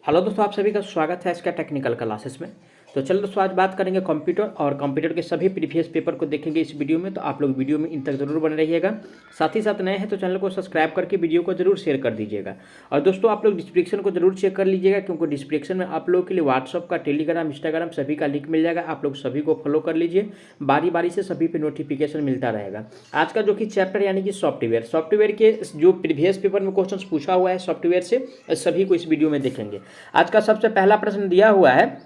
Hello दोस्तों, आप सभी का स्वागत है इसका टेक्निकल क्लासेस में। तो चलो दोस्तों, आज बात करेंगे कंप्यूटर और कंप्यूटर के सभी प्रीवियस पेपर को देखेंगे इस वीडियो में। तो आप लोग वीडियो में इन तक जरूर बने रहिएगा। साथ ही साथ नए हैं तो चैनल को सब्सक्राइब करके वीडियो को जरूर शेयर कर दीजिएगा। और दोस्तों, आप लोग डिस्क्रिप्शन को जरूर चेक कर लीजिएगा, क्योंकि डिस्क्रिप्शन में आप लोगों के लिए व्हाट्सअप का, टेलीग्राम, इंस्टाग्राम सभी का लिंक मिल जाएगा। आप लोग सभी को फॉलो कर लीजिए, बारी बारी से सभी पे नोटिफिकेशन मिलता रहेगा। आज का जो कि चैप्टर यानी कि सॉफ्टवेयर के जो प्रीवियस पेपर में क्वेश्चन पूछा हुआ है सॉफ्टवेयर से, सभी को इस वीडियो में देखेंगे। आज का सबसे पहला प्रश्न दिया हुआ है,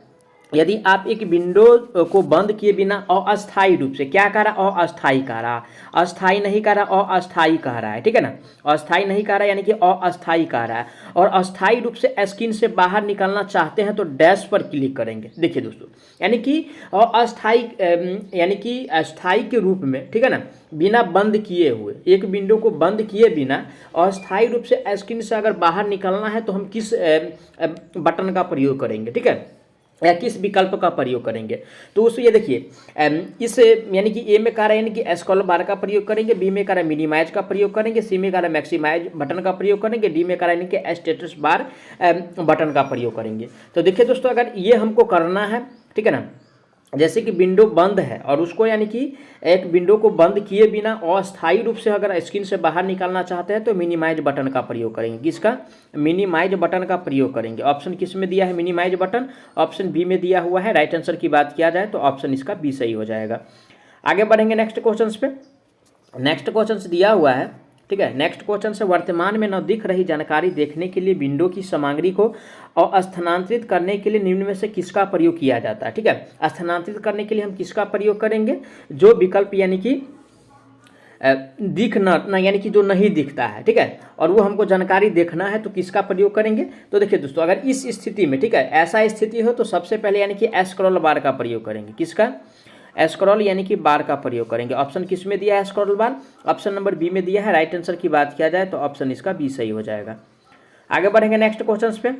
यदि आप एक विंडो को बंद किए बिना अस्थायी रूप से, क्या कह रहा, अस्थायी कह रहा, अस्थायी नहीं कह रहा, अस्थायी कह रहा है, ठीक है ना। अस्थायी नहीं कह रहा यानी कि अस्थायी कह रहा है। और अस्थायी रूप से स्क्रीन से बाहर निकलना चाहते हैं तो डैश पर क्लिक करेंगे। देखिए दोस्तों, यानी कि अस्थायी यानी कि अस्थायी के रूप में, ठीक है ना, बिना बंद किए हुए, एक विंडो को बंद किए बिना अस्थायी रूप से स्क्रीन से अगर बाहर निकलना है तो हम किस बटन का प्रयोग करेंगे, ठीक है, या किस विकल्प का प्रयोग करेंगे। तो उसको ये देखिए, इस यानी कि ए में कह रहा है यानी कि स्क्रॉल बार का प्रयोग करेंगे, बी में कह रहा है मिनिमाइज का प्रयोग करेंगे, सी में कह रहा है मैक्सिमाइज बटन का प्रयोग करेंगे, डी में कह रहा है यानी कि स्टेटस बार बटन का प्रयोग करेंगे। तो देखिए दोस्तों, अगर ये हमको करना है, ठीक है ना, जैसे कि विंडो बंद है और उसको यानी कि एक विंडो को बंद किए बिना अस्थायी रूप से अगर स्क्रीन से बाहर निकालना चाहते हैं तो मिनिमाइज बटन का प्रयोग करेंगे। किसका? मिनिमाइज बटन का प्रयोग करेंगे। ऑप्शन किस में दिया है? Minimise button. ऑप्शन बी में दिया हुआ है। राइट आंसर की बात किया जाए तो ऑप्शन इसका बी सही हो जाएगा। आगे बढ़ेंगे नेक्स्ट क्वेश्चन पे। नेक्स्ट क्वेश्चन दिया हुआ है, ठीक है। नेक्स्ट क्वेश्चन से, वर्तमान में न दिख रही जानकारी देखने के लिए विंडो की सामग्री को स्थानांतरित करने के लिए निम्न में से किसका प्रयोग किया जाता है, ठीक है। स्थानांतरित करने के लिए हम किसका प्रयोग करेंगे? जो विकल्प यानी कि दिखना यानी कि जो नहीं दिखता है, ठीक है, और वो हमको जानकारी देखना है तो किसका प्रयोग करेंगे? तो देखिए दोस्तों, अगर इस स्थिति में, ठीक है, ऐसा स्थिति हो तो सबसे पहले यानी कि स्क्रॉल बार का प्रयोग करेंगे। किसका? स्क्रॉल यानी कि बार का प्रयोग करेंगे। ऑप्शन किस में दिया है? Scroll bar. Option number B में दिया है। राइट आंसर की बात किया जाए तो ऑप्शन इसका बी सही हो जाएगा। आगे बढ़ेंगे नेक्स्ट क्वेश्चन पे।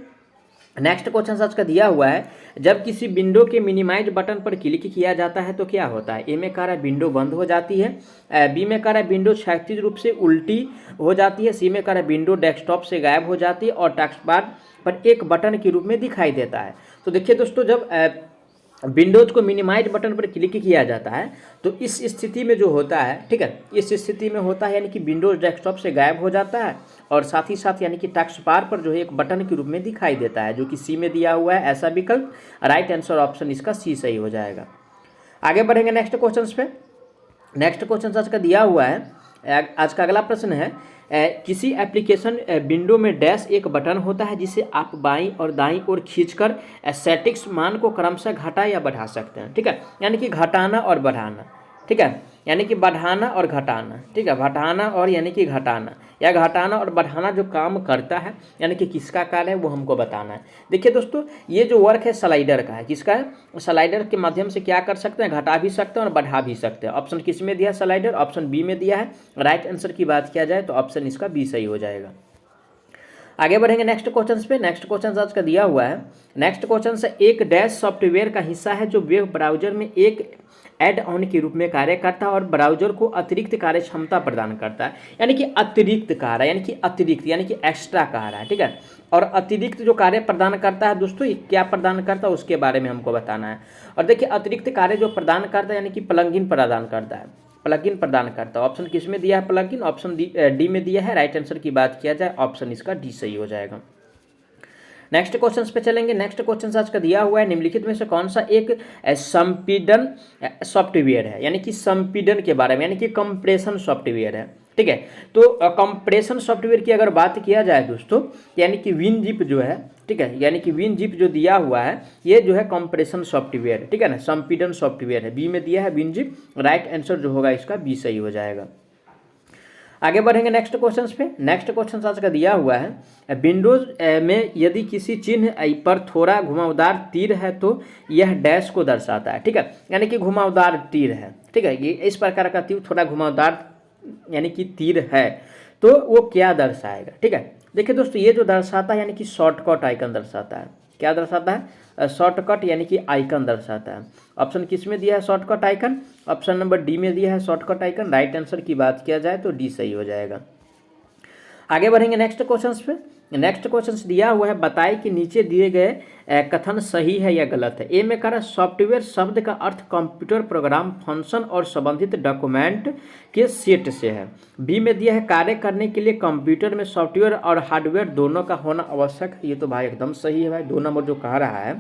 नेक्स्ट क्वेश्चन आज का दिया हुआ है, जब किसी विंडो के मिनिमाइज बटन पर क्लिक किया जाता है तो क्या होता है? ए में कह रहा है विंडो बंद हो जाती है, बी में कह रहा है विंडो क्षैतिज रूप से उल्टी हो जाती है, सी में कह रहा है विंडो डेस्कटॉप से गायब हो जाती है, और टास्क बार पर एक बटन के रूप में दिखाई देता है। तो देखिए दोस्तों, जब विंडोज को मिनिमाइज बटन पर क्लिक किया जाता है तो इस स्थिति में जो होता है, ठीक है, इस स्थिति में होता है यानी कि विंडोज डेस्कटॉप से गायब हो जाता है और साथ ही साथ यानी कि टास्क बार पर जो है एक बटन के रूप में दिखाई देता है, जो कि सी में दिया हुआ है ऐसा विकल्प। राइट आंसर ऑप्शन इसका सी सही हो जाएगा। आगे बढ़ेंगे नेक्स्ट क्वेश्चन पे। नेक्स्ट क्वेश्चन आज का दिया हुआ है, आज का अगला प्रश्न है, किसी एप्लीकेशन विंडो में डैश एक बटन होता है जिसे आप बाईं और दाईं ओर खींचकर सेटिंग्स मान को क्रमशः घटा या बढ़ा सकते हैं, ठीक है, यानी कि घटाना और बढ़ाना, ठीक है, यानी कि बढ़ाना और घटाना, ठीक है, घटाना और यानी कि घटाना, या घटाना और बढ़ाना जो काम करता है यानी कि किसका कार्य है वो हमको बताना है। देखिए दोस्तों, ये जो वर्क है स्लाइडर का है। किसका है? स्लाइडर के माध्यम से क्या कर सकते हैं? घटा भी सकते हैं और बढ़ा भी सकते हैं। ऑप्शन किस में दिया है? स्लाइडर। ऑप्शन बी में दिया है। राइट आंसर की बात किया जाए तो ऑप्शन इसका बी सही हो जाएगा। आगे बढ़ेंगे नेक्स्ट क्वेश्चन पे। नेक्स्ट क्वेश्चन आज का दिया हुआ है, नेक्स्ट क्वेश्चन से, एक डैश सॉफ्टवेयर का हिस्सा है जो वेब ब्राउजर में एक एड ऑन के रूप में कार्य करता है और ब्राउजर को अतिरिक्त कार्य क्षमता प्रदान करता है। यानी कि अतिरिक्त कार्य यानी कि अतिरिक्त यानी कि एक्स्ट्रा कार्य है, ठीक है। और अतिरिक्त जो कार्य प्रदान करता है दोस्तों, ये क्या प्रदान करता है उसके बारे में हमको बताना है। और देखिए, अतिरिक्त कार्य जो प्रदान करता है यानी कि प्लगइन प्रदान करता है, प्लगइन प्रदान करता है। ऑप्शन किस में दिया है? प्लगइन। ऑप्शन डी में दिया है। राइट आंसर की बात किया जाए ऑप्शन इसका डी सही हो जाएगा। नेक्स्ट क्वेश्चन पे चलेंगे। नेक्स्ट क्वेश्चन आज का दिया हुआ है, निम्नलिखित में से कौन सा एक संपीड़न सॉफ्टवेयर है, यानी कि संपीड़न के बारे में, यानी कि कंप्रेशन सॉफ्टवेयर है, ठीक है। तो कंप्रेशन सॉफ्टवेयर की अगर बात किया जाए दोस्तों, यानी कि विनजिप जो है, ठीक है, यानी कि विनजिप जो दिया हुआ है ये जो है कंप्रेशन सॉफ्टवेयर है, ठीक है ना, संपीड़न सॉफ्टवेयर है। बी में दिया है विनजिप। राइट आंसर जो होगा इसका बी सही हो जाएगा। आगे बढ़ेंगे नेक्स्ट क्वेश्चन पे। नेक्स्ट क्वेश्चन आज का दिया हुआ है, विंडोज में यदि किसी चिन्ह पर थोड़ा घुमावदार तीर है तो यह डैश को दर्शाता है, ठीक है, यानी कि घुमावदार तीर है, ठीक है, ये इस प्रकार का तीर थोड़ा घुमावदार यानी कि तीर है तो वो क्या दर्शाएगा, ठीक है। देखिए दोस्तों, ये जो दर्शाता है यानी कि शॉर्टकट आइकन दर्शाता है। क्या दर्शाता है? शॉर्टकट यानी कि आइकन दर्शाता है। ऑप्शन किस में दिया है? Shortcut icon. Option number D में दिया है शॉर्टकट आइकन। राइट आंसर की बात किया जाए तो डी सही हो जाएगा। आगे बढ़ेंगे नेक्स्ट क्वेश्चन पे। नेक्स्ट क्वेश्चन दिया हुआ है, बताए कि नीचे दिए गए कथन सही है या गलत है। ए में कह रहा है सॉफ्टवेयर शब्द का अर्थ कंप्यूटर प्रोग्राम फंक्शन और संबंधित डॉक्यूमेंट के सेट से है। बी में दिया है कार्य करने के लिए कंप्यूटर में सॉफ्टवेयर और हार्डवेयर दोनों का होना आवश्यक है। ये तो भाई एकदम सही है भाई, 2 नंबर जो कह रहा है,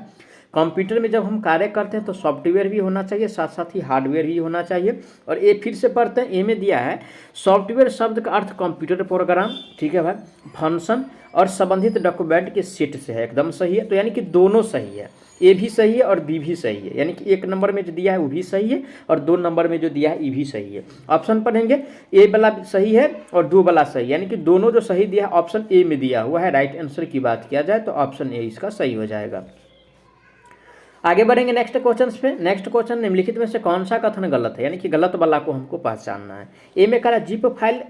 कंप्यूटर में जब हम कार्य करते हैं तो सॉफ्टवेयर भी होना चाहिए, साथ साथ ही हार्डवेयर भी होना चाहिए। और ए फिर से पढ़ते हैं, ए में दिया है सॉफ्टवेयर शब्द का अर्थ कंप्यूटर प्रोग्राम, ठीक है भाई, फंक्शन और संबंधित डॉक्यूमेंट के सेट से है, एकदम सही है। तो यानी कि दोनों सही है, ए भी सही है और बी भी सही है, यानी कि 1 नंबर में जो दिया है वो भी सही है और 2 नंबर में जो दिया है ये भी सही है। ऑप्शन पढ़ेंगे, ए वाला सही है और 2 वाला सही है, यानी कि दोनों जो सही दिया है ऑप्शन ए में दिया हुआ है। राइट आंसर की बात किया जाए तो ऑप्शन ए इसका सही हो जाएगा। आगे बढ़ेंगे नेक्स्ट क्वेश्चन पे। नेक्स्ट क्वेश्चन, निम्नलिखित में से कौन सा कथन गलत है, यानी कि गलत वाला को हमको पहचानना है। ए में कह रहा है जिप फाइल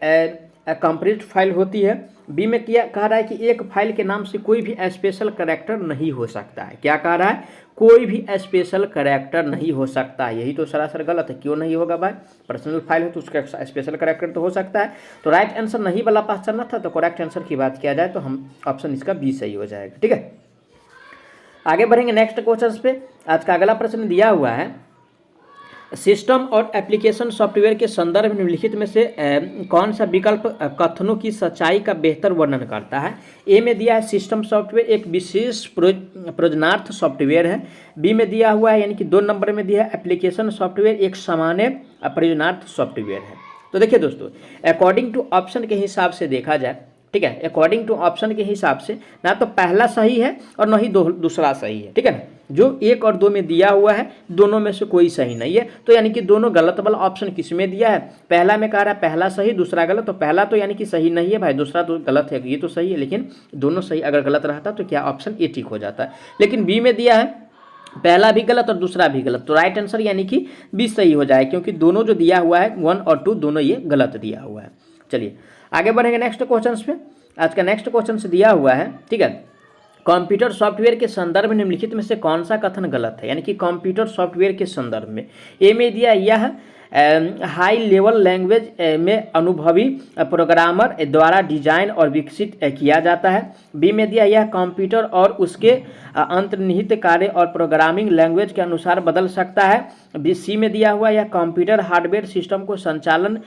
कंप्लीट फाइल होती है। बी में कह रहा है कि एक फाइल के नाम से कोई भी स्पेशल कैरेक्टर नहीं हो सकता है। क्या कह रहा है, कोई भी स्पेशल कैरेक्टर नहीं हो सकता है, यही तो सरासर गलत है। क्यों नहीं होगा भाई, पर्सनल फाइल हो तो उसका स्पेशल कैरेक्टर तो हो सकता है। तो राइट आंसर नहीं वाला पहचानना था, तो करेक्ट आंसर की बात किया जाए तो हम ऑप्शन इसका बी सही हो जाएगा, ठीक है। आगे बढ़ेंगे नेक्स्ट क्वेश्चन पे। आज का अगला प्रश्न दिया हुआ है, सिस्टम और एप्लीकेशन सॉफ्टवेयर के संदर्भ में निम्नलिखित में से कौन सा विकल्प कथनों की सच्चाई का बेहतर वर्णन करता है। ए में दिया है सिस्टम सॉफ्टवेयर एक विशेष प्रयोजनार्थ सॉफ्टवेयर है। बी में दिया हुआ है, यानी कि 2 नंबर में दिया है एप्लीकेशन सॉफ्टवेयर एक सामान्य प्रयोजनार्थ सॉफ्टवेयर है। तो देखिए दोस्तों, अकॉर्डिंग टू ऑप्शन के हिसाब से देखा जाए, ठीक है, अकॉर्डिंग टू ऑप्शन के हिसाब से ना तो पहला सही है और ना ही दूसरा सही है, ठीक है ना। जो 1 और 2 में दिया हुआ है दोनों में से कोई सही नहीं है, तो यानी कि दोनों गलत वाला ऑप्शन किस में दिया है, पहला में कह रहा है पहला सही दूसरा गलत, तो पहला तो यानी कि सही नहीं है भाई, दूसरा तो गलत है, ये तो सही है, लेकिन दोनों सही अगर गलत रहता तो क्या ऑप्शन ए ठीक हो जाता है। लेकिन बी में दिया है पहला भी गलत और दूसरा भी गलत, तो राइट आंसर यानी कि बी सही हो जाए, क्योंकि दोनों जो दिया हुआ है 1 और 2 दोनों ये गलत दिया हुआ है। चलिए आगे बढ़ेंगे नेक्स्ट क्वेश्चन पे। आज का नेक्स्ट क्वेश्चन से दिया हुआ है, ठीक है, कंप्यूटर सॉफ्टवेयर के संदर्भ में निम्नलिखित में से कौन सा कथन गलत है, यानी कि कंप्यूटर सॉफ्टवेयर के संदर्भ में। ए में दिया यह हाई लेवल लैंग्वेज में अनुभवी प्रोग्रामर द्वारा डिजाइन और विकसित किया जाता है। बी में दिया यह कंप्यूटर और उसके अंतर्निहित कार्य और प्रोग्रामिंग लैंग्वेज के अनुसार बदल सकता है। सी में दिया हुआ यह कंप्यूटर हार्डवेयर सिस्टम को संचालन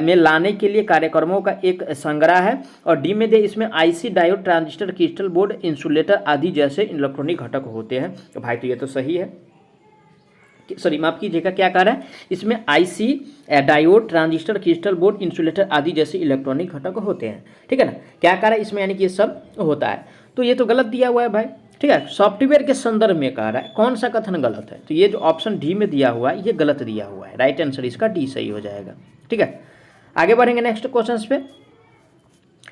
में लाने के लिए कार्यक्रमों का एक संग्रह है। और डी में दिया इसमें IC diode transistor crystal board insulator आदि जैसे इलेक्ट्रॉनिक घटक होते हैं। तो भाई तो ये तो सही है, सॉरी माफ कीजिएगा, क्या कह रहा है, इसमें IC diode transistor crystal board insulator आदि जैसे इलेक्ट्रॉनिक घटक होते हैं, ठीक है ना। क्या कह रहा है इसमें, यानी कि ये सब होता है, तो ये तो गलत दिया हुआ है भाई, ठीक है। सॉफ्टवेयर के संदर्भ में कह रहा है, कौन सा कथन गलत है, तो ये जो ऑप्शन डी में दिया हुआ है ये गलत दिया हुआ है, राइट आंसर इसका डी सही हो जाएगा, ठीक है। आगे बढ़ेंगे नेक्स्ट क्वेश्चन पे।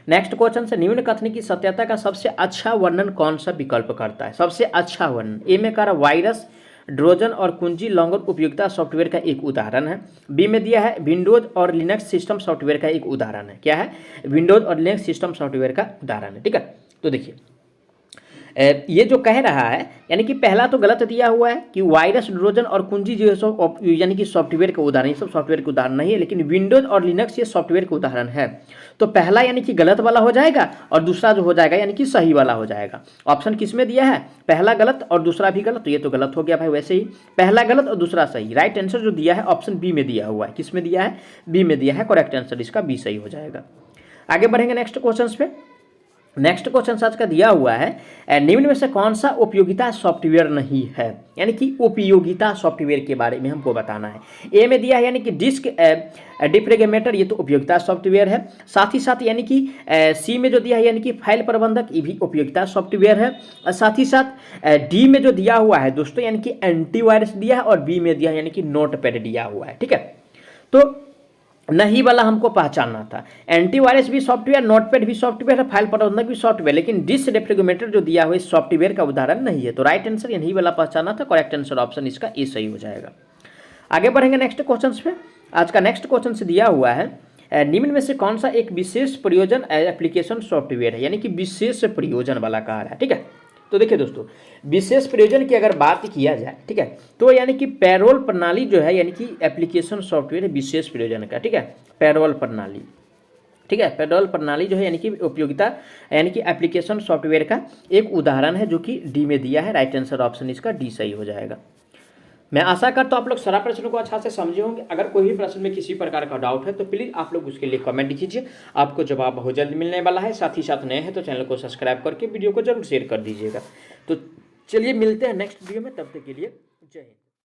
नेक्स्ट क्वेश्चन से निम्न कथन की सत्यता का सबसे अच्छा वर्णन कौन सा विकल्प करता है, सबसे अच्छा वर्णन। ए में कह रहा वायरस ट्रोजन और कुंजी लॉन्गर उपयोगिता सॉफ्टवेयर का एक उदाहरण है। बी में दिया है विंडोज और लिनक्स सिस्टम सॉफ्टवेयर का एक उदाहरण है। क्या है, विंडोज और लिनक्स सिस्टम सॉफ्टवेयर का उदाहरण है, ठीक है। तो देखिए ये जो कह रहा है, यानी कि पहला तो गलत दिया हुआ है कि वायरस ट्रोजन और कुंजी जो सब यानी कि सॉफ्टवेयर का उदाहरण, ये सब सॉफ्टवेयर के उदाहरण नहीं है, लेकिन विंडोज और लिनक्स ये सॉफ्टवेयर का उदाहरण है। तो पहला यानी कि गलत वाला हो जाएगा और दूसरा जो हो जाएगा यानी कि सही वाला हो जाएगा। ऑप्शन किस में दिया है, पहला गलत और दूसरा भी गलत, तो ये तो गलत हो गया भाई। वैसे ही पहला गलत और दूसरा सही, राइट आंसर जो दिया है ऑप्शन बी में दिया हुआ है। किस में दिया है, बी में दिया है, करेक्ट आंसर इसका बी सही हो जाएगा। आगे बढ़ेंगे नेक्स्ट क्वेश्चन पे। नेक्स्ट क्वेश्चन आज का दिया हुआ है, निम्न में से कौन सा उपयोगिता सॉफ्टवेयर नहीं है, यानी कि उपयोगिता सॉफ्टवेयर के बारे में हमको बताना है। ए में दिया है यानी कि डिस्क डिफ्रेगमेंटर, ये तो उपयोगिता सॉफ्टवेयर है। साथ ही साथ यानी कि सी में जो दिया है यानी कि फाइल प्रबंधक, ये भी उपयोगिता सॉफ्टवेयर है। और साथ ही साथ डी में जो दिया हुआ है दोस्तों यानी कि एंटीवायरस दिया है, और बी में दिया है यानी कि नोटपैड दिया हुआ है, ठीक है। तो नहीं वाला हमको पहचानना था, एंटीवायरस भी सॉफ्टवेयर, नोटपैड भी सॉफ्टवेयर है, फाइल प्रबंधक भी सॉफ्टवेयर, लेकिन डिस्क डिफ्रेगमेंटर जो दिया हुआ है सॉफ्टवेयर का उदाहरण नहीं है। तो राइट आंसर यही वाला पहचानना था, करेक्ट आंसर ऑप्शन इसका ए सही हो जाएगा। आगे बढ़ेंगे नेक्स्ट क्वेश्चन पे। आज का नेक्स्ट क्वेश्चन से दिया हुआ है, निम्न में से कौन सा एक विशेष प्रयोजन एप्लीकेशन सॉफ्टवेयर है, यानी कि विशेष प्रयोजन वाला कहा है, ठीक है। तो देखिए दोस्तों, विशेष प्रयोजन की अगर बात किया जाए, ठीक है, तो यानी कि पेरोल प्रणाली जो है यानी कि एप्लीकेशन सॉफ्टवेयर विशेष प्रयोजन का, ठीक है, पेरोल प्रणाली, ठीक ठीक है। पेड्रोल प्रणाली जो है यानी कि उपयोगिता यानी कि एप्लीकेशन सॉफ्टवेयर का एक उदाहरण है जो कि डी में दिया है। राइट आंसर ऑप्शन इसका डी सही हो जाएगा। मैं आशा करता हूँ आप लोग सारा प्रश्नों को अच्छा से समझे होंगे। अगर कोई भी प्रश्न में किसी प्रकार का डाउट है तो प्लीज़ आप लोग उसके लिए कमेंट कीजिए, आपको जवाब बहुत जल्द मिलने वाला है। साथ ही साथ नए हैं तो चैनल को सब्सक्राइब करके वीडियो को जरूर शेयर कर दीजिएगा। तो चलिए मिलते हैं नेक्स्ट वीडियो में, तब तक के लिए जय हिंद।